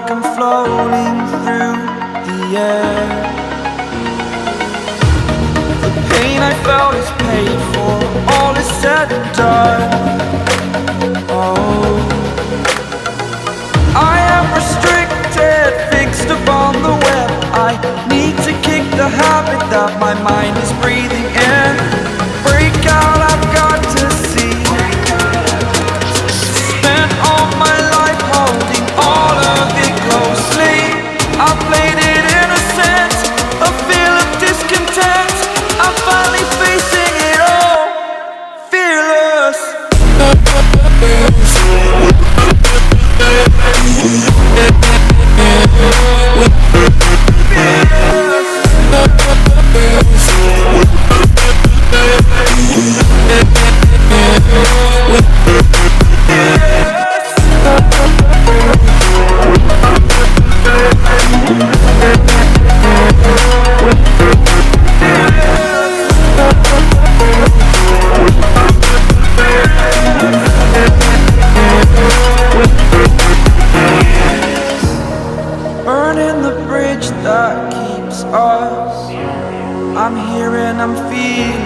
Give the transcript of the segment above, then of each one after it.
like I'm floating through the air. The pain I felt is paid for, all is said and done. Oh, I am restricted, fixed upon the web. I need to kick the habit that my mind is breathing in. Break out, I've got to see. Spent all my life holding all of it closely. I played it innocent, a feel of discontent. I'm finally facing it all, fearless. Burning the bridge that keeps us. I'm here and I'm feeling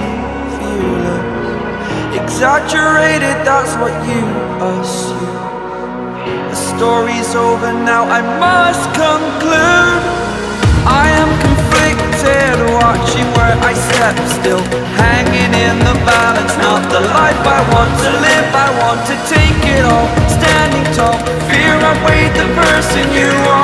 fearless. Exaggerated, that's what you assume. The story's over now, I must conclude. I am conflicted, watching where I step still, hanging in the balance. Not the life I want to live, I want to take it all. Standing tall, fear I weighed the person you are.